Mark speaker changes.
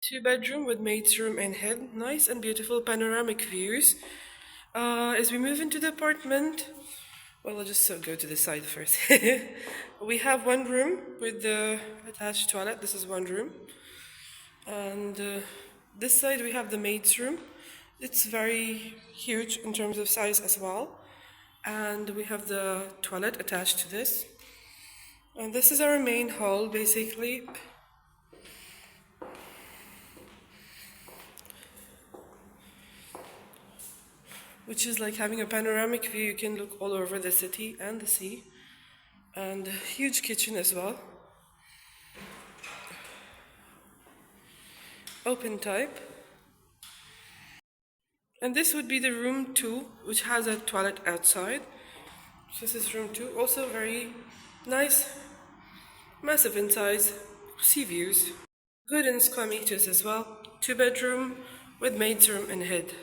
Speaker 1: Two-bedroom with maid's room and head. Nice and beautiful panoramic views. As we move into the apartment, well, I'll just go to the side first. We have one room with the attached toilet. This is one room. And this side we have the maid's room. It's very huge in terms of size as well. And we have the toilet attached to this. And this is our main hall, basically. Which is like having a panoramic view. You can look all over the city and the sea. And a huge kitchen as well. Open type. And this would be the room 2, which has a toilet outside. So this is room 2, also very nice, massive in size, sea views. Good in square meters as well. 2-bedroom with maid's room and head.